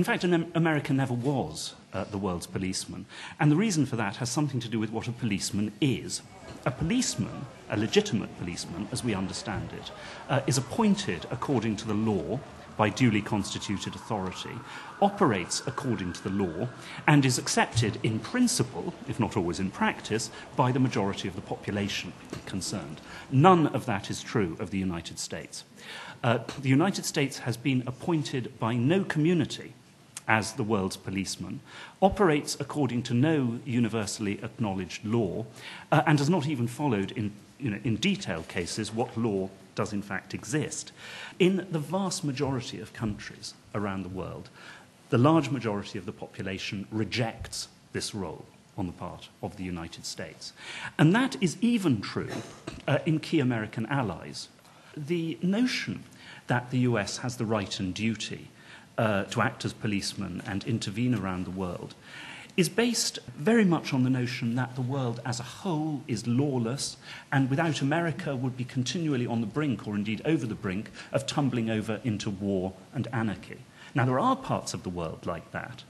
In fact, America never was the world's policeman, and the reason for that has something to do with what a policeman is. A policeman, a legitimate policeman, as we understand it, is appointed according to the law by duly constituted authority, operates according to the law, and is accepted in principle, if not always in practice, by the majority of the population concerned. None of that is true of the United States. The United States has been appointed by no community as the world's policeman, operates according to no universally acknowledged law, and has not even followed in detailed cases what law does in fact exist. In the vast majority of countries around the world, the large majority of the population rejects this role on the part of the United States. And that is even true in key American allies. The notion that the US has the right and duty to act as policemen and intervene around the world is based very much on the notion that the world as a whole is lawless and without America would be continually on the brink, or indeed over the brink, of tumbling over into war and anarchy. Now, there are parts of the world like that,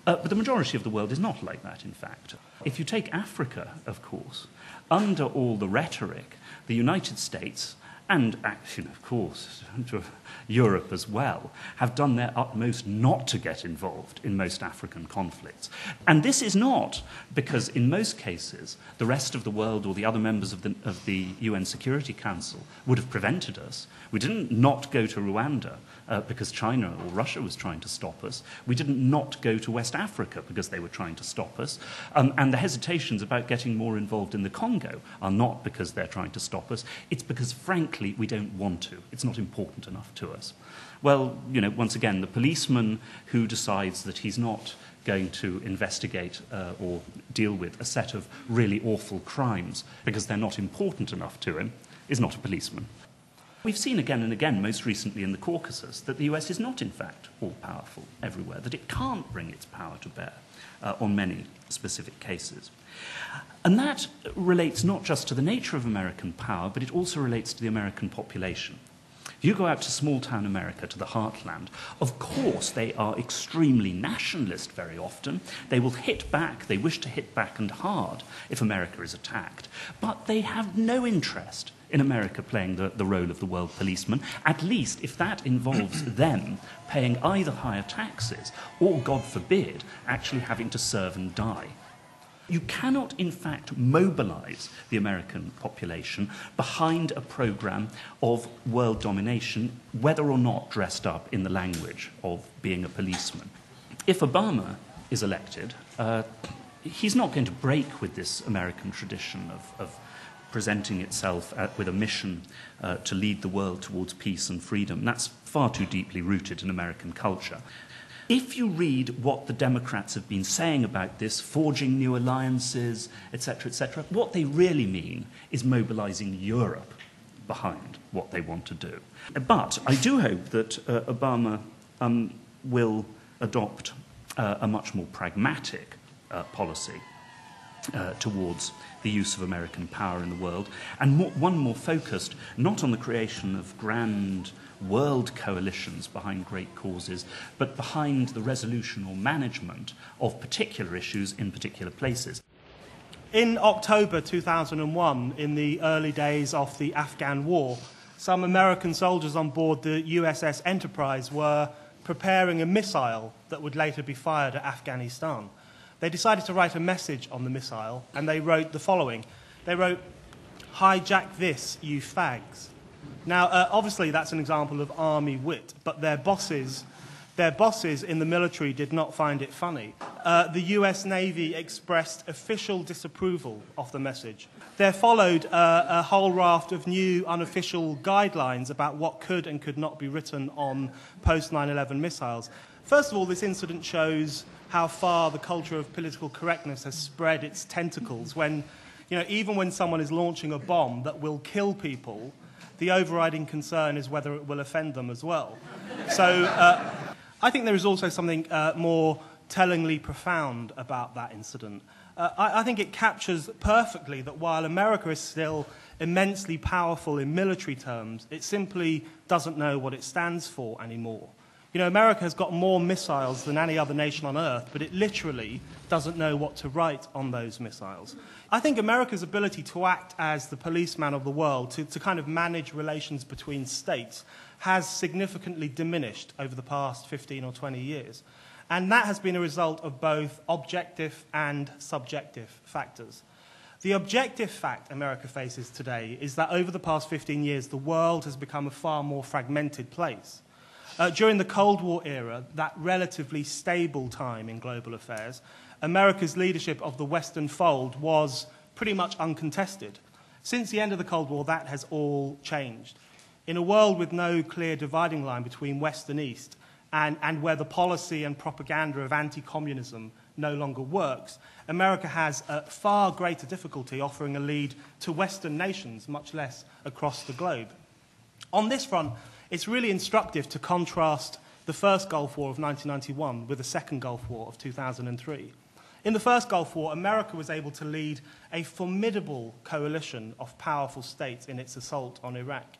but the majority of the world is not like that, in fact. If you take Africa, of course, under all the rhetoric, the United States, and actually, of course, Europe as well, have done their utmost not to get involved in most African conflicts. And this is not because, in most cases, the rest of the world or the other members of the UN Security Council would have prevented us. We didn't not go to Rwanda because China or Russia was trying to stop us. We didn't not go to West Africa because they were trying to stop us. And the hesitations about getting more involved in the Congo are not because they're trying to stop us. It's because, frankly, we don't want to. It's not important enough to us. Well, once again, the policeman who decides that he's not going to investigate or deal with a set of really awful crimes because they're not important enough to him is not a policeman. We've seen again and again, most recently in the Caucasus, that the US is not, in fact, all-powerful everywhere, that it can't bring its power to bear on many specific cases. And that relates not just to the nature of American power, but it also relates to the American population. If you go out to small-town America, to the heartland, of course they are extremely nationalist very often. They will hit back, they wish to hit back and hard if America is attacked. But they have no interest in America playing the role of the world policeman, at least if that involves them paying either higher taxes or, God forbid, actually having to serve and die. You cannot, in fact, mobilize the American population behind a program of world domination, whether or not dressed up in the language of being a policeman. If Obama is elected, he's not going to break with this American tradition of presenting itself with a mission to lead the world towards peace and freedom. That's far too deeply rooted in American culture. If you read what the Democrats have been saying about this, forging new alliances, etc., what they really mean is mobilizing Europe behind what they want to do. But I do hope that Obama will adopt a much more pragmatic policy towards the use of American power in the world, and one more focused not on the creation of grand world coalitions behind great causes, but behind the resolution or management of particular issues in particular places. In October 2001, in the early days of the Afghan war, some American soldiers on board the USS Enterprise were preparing a missile that would later be fired at Afghanistan. They decided to write a message on the missile, and they wrote the following. They wrote, "Hijack this, you fags." Now, obviously, that's an example of army wit, but their bosses in the military did not find it funny. The US Navy expressed official disapproval of the message. There followed a whole raft of new unofficial guidelines about what could and could not be written on post-9/11 missiles. First of all, this incident shows how far the culture of political correctness has spread its tentacles when, even when someone is launching a bomb that will kill people, the overriding concern is whether it will offend them as well. So I think there is also something more tellingly profound about that incident. I think it captures perfectly that while America is still immensely powerful in military terms, it simply doesn't know what it stands for anymore. You know, America has got more missiles than any other nation on Earth, but it literally doesn't know what to write on those missiles. I think America's ability to act as the policeman of the world, to kind of manage relations between states, has significantly diminished over the past 15 or 20 years. And that has been a result of both objective and subjective factors. The objective fact America faces today is that over the past 15 years, the world has become a far more fragmented place. During the Cold War era, that relatively stable time in global affairs, America's leadership of the Western fold was pretty much uncontested. Since the end of the Cold War, that has all changed. In a world with no clear dividing line between West and East, and where the policy and propaganda of anti-communism no longer works, America has a far greater difficulty offering a lead to Western nations, much less across the globe. On this front, it's really instructive to contrast the first Gulf War of 1991 with the second Gulf War of 2003. In the first Gulf War, America was able to lead a formidable coalition of powerful states in its assault on Iraq,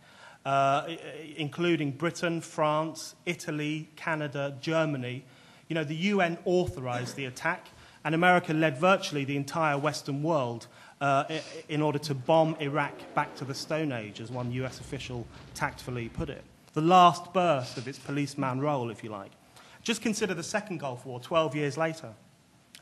including Britain, France, Italy, Canada, Germany. You know, the UN authorized the attack, and America led virtually the entire Western world in order to bomb Iraq back to the Stone Age, as one US official tactfully put it. The last burst of its policeman role, if you like. Just consider the second Gulf War, 12 years later.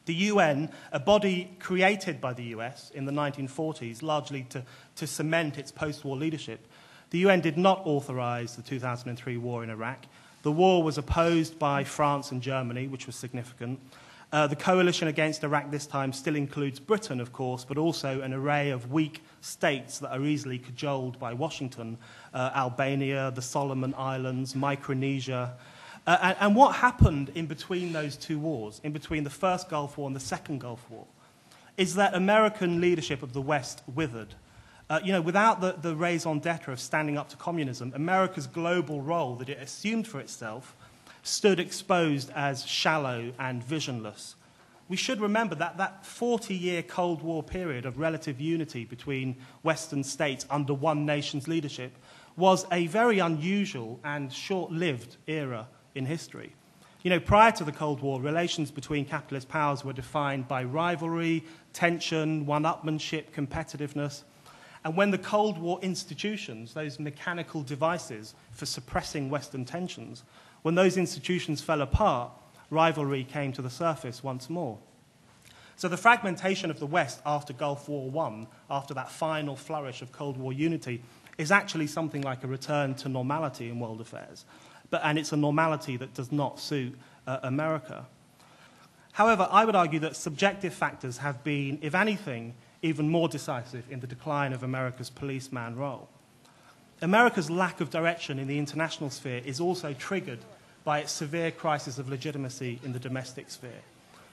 The UN, a body created by the US in the 1940s, largely to cement its post-war leadership, the UN did not authorize the 2003 war in Iraq. The war was opposed by France and Germany, which was significant. The coalition against Iraq this time still includes Britain, of course, but also an array of weak states that are easily cajoled by Washington, Albania, the Solomon Islands, Micronesia. And what happened in between those two wars, in between the first Gulf War and the second Gulf War, is that American leadership of the West withered. Without the raison d'etre of standing up to communism, America's global role that it assumed for itself stood exposed as shallow and visionless. We should remember that that 40-year Cold War period of relative unity between Western states under one nation's leadership was a very unusual and short-lived era in history. You know, prior to the Cold War, relations between capitalist powers were defined by rivalry, tension, one-upmanship, competitiveness. And when the Cold War institutions, those mechanical devices for suppressing Western tensions, when those institutions fell apart, rivalry came to the surface once more. So the fragmentation of the West after Gulf War I, after that final flourish of Cold War unity, is actually something like a return to normality in world affairs. And it's a normality that does not suit America. However, I would argue that subjective factors have been, if anything, even more decisive in the decline of America's policeman role. America's lack of direction in the international sphere is also triggered by its severe crisis of legitimacy in the domestic sphere.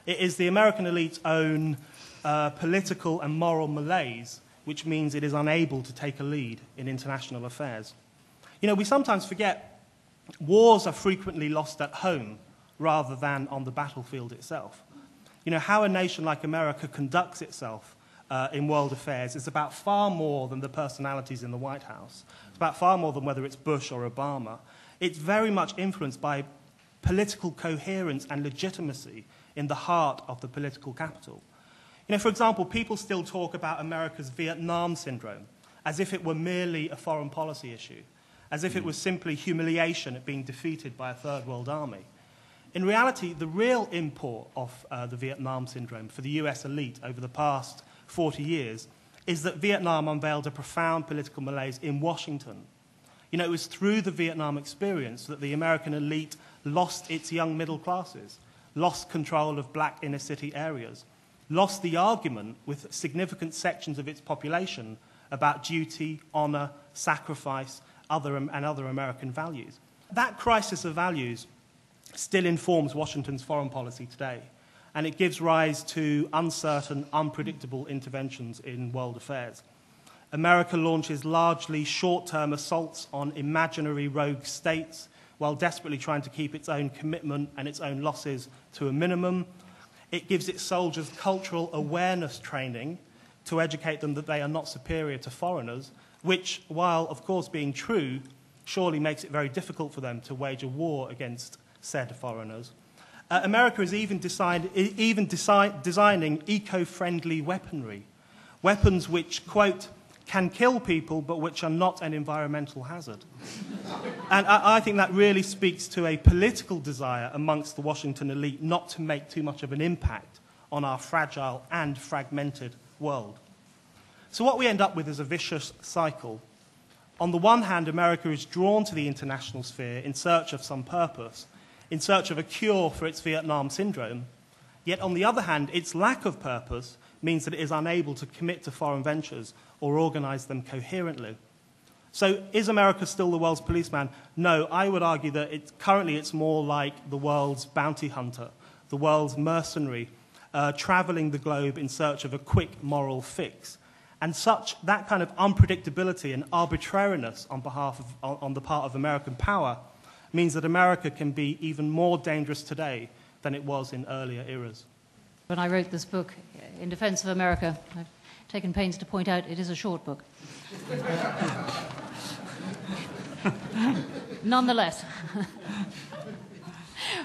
It is the American elite's own political and moral malaise, which means it is unable to take a lead in international affairs. You know, we sometimes forget wars are frequently lost at home rather than on the battlefield itself. You know, how a nation like America conducts itself in world affairs is about far more than the personalities in the White House. It's about far more than whether it's Bush or Obama. It's very much influenced by political coherence and legitimacy in the heart of the political capital. You know, for example, people still talk about America's Vietnam syndrome as if it were merely a foreign policy issue, as if it was simply humiliation at being defeated by a third world army. In reality, the real import of the Vietnam syndrome for the US elite over the past 40 years is that Vietnam unveiled a profound political malaise in Washington. You know, it was through the Vietnam experience that the American elite lost its young middle classes, lost control of black inner city areas, lost the argument with significant sections of its population about duty, honor, sacrifice, and other American values. That crisis of values still informs Washington's foreign policy today, and it gives rise to uncertain, unpredictable interventions in world affairs. America launches largely short-term assaults on imaginary rogue states while desperately trying to keep its own commitment and its own losses to a minimum. It gives its soldiers cultural awareness training to educate them that they are not superior to foreigners, which, while of course being true, surely makes it very difficult for them to wage a war against said foreigners. America is even designing eco-friendly weaponry, weapons which, quote, can kill people but which are not an environmental hazard. And I think that really speaks to a political desire amongst the Washington elite not to make too much of an impact on our fragile and fragmented world. So what we end up with is a vicious cycle. On the one hand, America is drawn to the international sphere in search of some purpose, in search of a cure for its Vietnam syndrome. Yet on the other hand, its lack of purpose means that it is unable to commit to foreign ventures or organize them coherently. So is America still the world's policeman? No, I would argue that currently it's more like the world's bounty hunter, the world's mercenary, traveling the globe in search of a quick moral fix. And that kind of unpredictability and arbitrariness on the part of American power means that America can be even more dangerous today than it was in earlier eras. When I wrote this book in defense of America, I've taken pains to point out it is a short book. Nonetheless,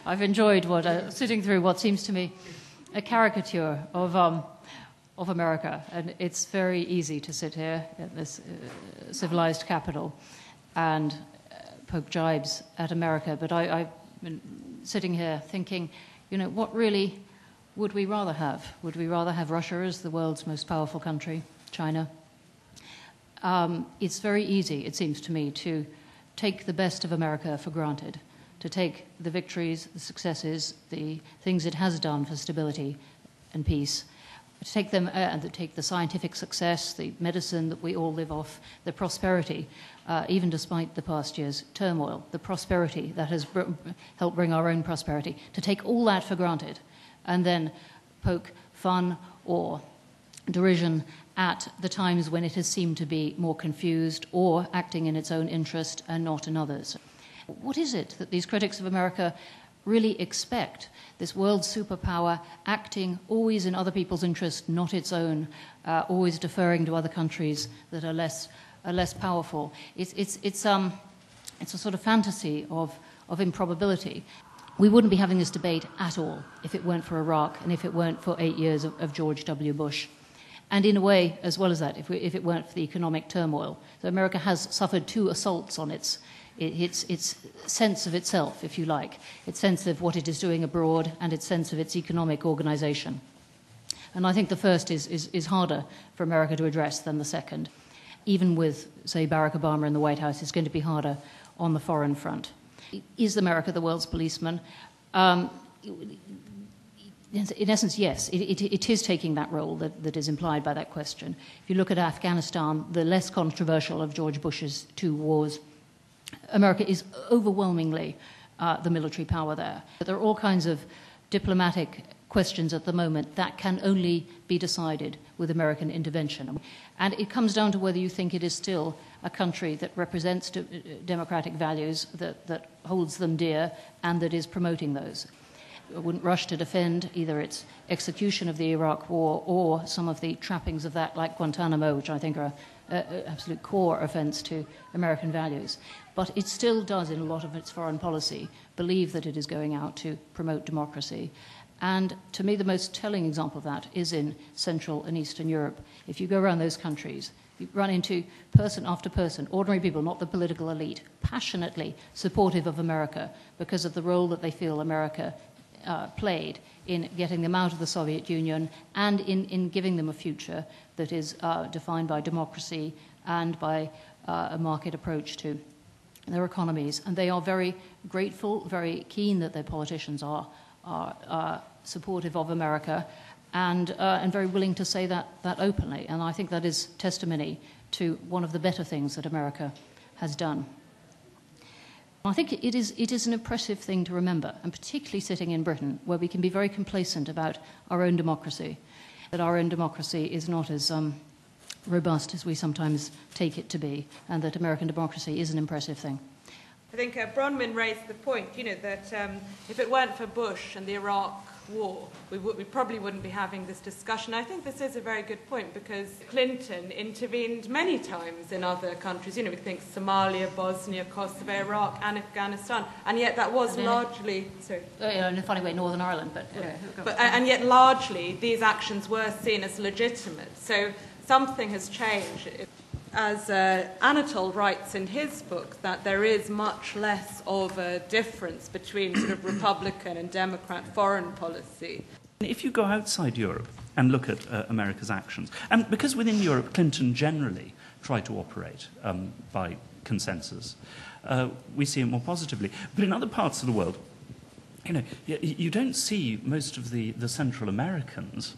I've enjoyed sitting through what seems to me a caricature of America, and it's very easy to sit here at this civilized capital and poke jibes at America, but I've been sitting here thinking, you know, what really would we rather have? Would we rather have Russia as the world's most powerful country, China? It's very easy, it seems to me, to take the best of America for granted, to take the victories, the successes, the things it has done for stability and peace, to take them and to take the scientific success, the medicine that we all live off, the prosperity, even despite the past year's turmoil, the prosperity that has helped bring our own prosperity, to take all that for granted and then poke fun or derision at the times when it has seemed to be more confused or acting in its own interest and not in others. What is it that these critics of America really expect? This world superpower acting always in other people's interest, not its own, always deferring to other countries that are less powerful. It's a sort of fantasy of improbability. We wouldn't be having this debate at all if it weren't for Iraq and if it weren't for 8 years of George W. Bush. And in a way, as well as that, if it weren't for the economic turmoil. So America has suffered 2 assaults on its sense of itself, if you like, its sense of what it is doing abroad and its sense of its economic organization. And I think the first is harder for America to address than the second. Even with, say, Barack Obama in the White House, it's going to be harder on the foreign front. Is America the world's policeman? In essence, yes, it is taking that role that is implied by that question. If you look at Afghanistan, the less controversial of George Bush's 2 wars, America is overwhelmingly the military power there. But there are all kinds of diplomatic questions at the moment that can only be decided with American intervention. And it comes down to whether you think it is still a country that represents democratic values, that holds them dear, and that is promoting those. I wouldn't rush to defend either its execution of the Iraq War or some of the trappings of that, like Guantanamo, which I think are an absolute core offense to American values. But it still does, in a lot of its foreign policy, believe that it is going out to promote democracy. And to me, the most telling example of that is in Central and Eastern Europe. If you go around those countries, you run into person after person, ordinary people, not the political elite, passionately supportive of America because of the role that they feel America played in getting them out of the Soviet Union and in giving them a future that is defined by democracy and by a market approach to their economies. And they are very grateful, very keen that their politicians are supportive of America and very willing to say that openly. And I think that is testimony to one of the better things that America has done. I think it is an impressive thing to remember, and particularly sitting in Britain, where we can be very complacent about our own democracy, that our own democracy is not as robust as we sometimes take it to be, and that American democracy is an impressive thing. I think Bronwen raised the point, that if it weren't for Bush and the Iraq war, we probably wouldn't be having this discussion. I think this is a very good point, because Clinton intervened many times in other countries. You know, we think Somalia, Bosnia, Kosovo, Iraq, and Afghanistan, and yet that was largely... Sorry. In a funny way, Northern Ireland, but... And yet largely these actions were seen as legitimate. So something has changed. As Anatol writes in his book, that there is much less of a difference between sort of Republican and Democrat foreign policy. If you go outside Europe and look at America's actions, and because within Europe Clinton generally tried to operate by consensus, we see it more positively. But in other parts of the world, you know, you don't see most of the Central Americans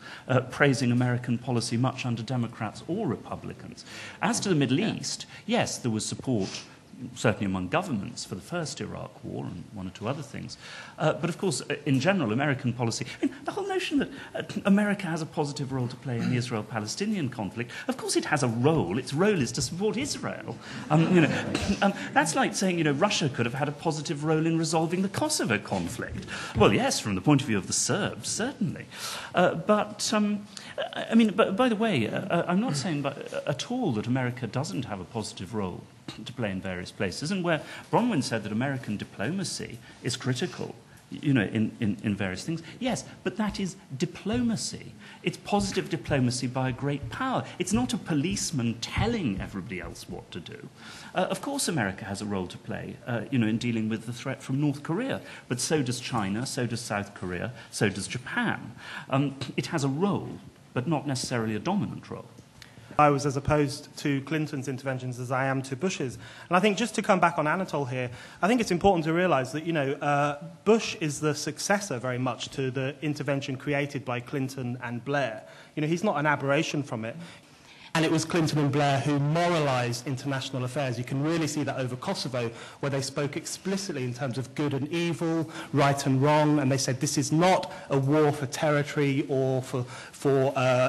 praising American policy much under Democrats or Republicans. As to the Middle East, yes, there was support, certainly among governments, for the first Iraq War and one or two other things. But of course, in general, American policy, I mean, the whole notion that America has a positive role to play in the Israel-Palestinian conflict, of course it has a role. Its role is to support Israel. That's like saying, you know, Russia could have had a positive role in resolving the Kosovo conflict. Well, yes, from the point of view of the Serbs, certainly. I mean, by the way, I'm not saying at all that America doesn't have a positive role to play in various places, and where Bronwen said that American diplomacy is critical, you know, in various things. Yes, but that is diplomacy. It's positive diplomacy by a great power. It's not a policeman telling everybody else what to do. Of course America has a role to play, you know, in dealing with the threat from North Korea, but so does China, so does South Korea, so does Japan. It has a role, but not necessarily a dominant role. I was as opposed to Clinton's interventions as I am to Bush's. And I think just to come back on Anatol here, I think it's important to realise that, you know, Bush is the successor very much to the intervention created by Clinton and Blair. You know, he's not an aberration from it. And it was Clinton and Blair who moralised international affairs. You can really see that over Kosovo, where they spoke explicitly in terms of good and evil, right and wrong, and they said this is not a war for territory or for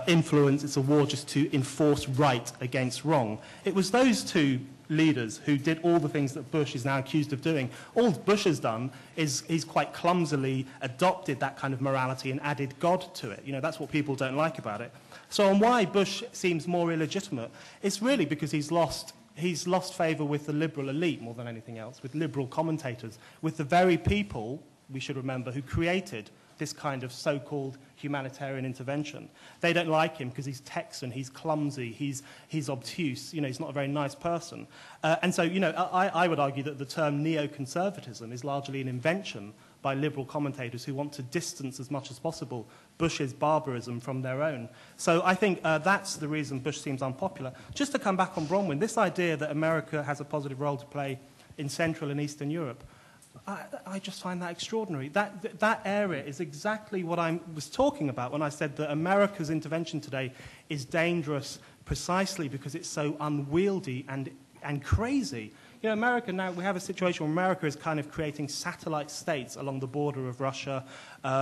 influence, it's a war just to enforce right against wrong. It was those two leaders who did all the things that Bush is now accused of doing. All Bush has done is he's quite clumsily adopted that kind of morality and added God to it. You know, that's what people don't like about it. So on why Bush seems more illegitimate, it's really because he's lost favour with the liberal elite more than anything else, with liberal commentators, with the very people, we should remember, who created this kind of so-called humanitarian intervention. They don't like him because he's Texan, he's clumsy, he's obtuse, you know, he's not a very nice person. And so, you know, I would argue that the term neoconservatism is largely an invention by liberal commentators who want to distance as much as possible Bush's barbarism from their own. So I think that's the reason Bush seems unpopular. Just to come back on Bronwen, this idea that America has a positive role to play in Central and Eastern Europe, I just find that extraordinary. That area is exactly what I was talking about when I said that America's intervention today is dangerous precisely because it's so unwieldy and crazy. You know, America now, we have a situation where America is kind of creating satellite states along the border of Russia,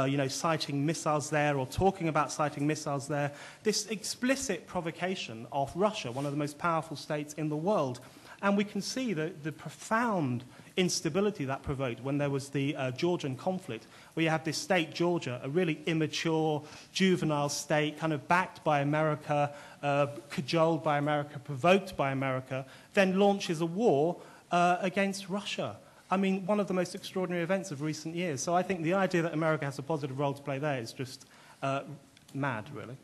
you know, sighting missiles there or talking about sighting missiles there. This explicit provocation of Russia, one of the most powerful states in the world. And we can see the profound instability that provoked when there was the Georgian conflict, where you have this state, Georgia, a really immature, juvenile state, kind of backed by America, cajoled by America, provoked by America, then launches a war against Russia. I mean, one of the most extraordinary events of recent years. So I think the idea that America has a positive role to play there is just mad, really.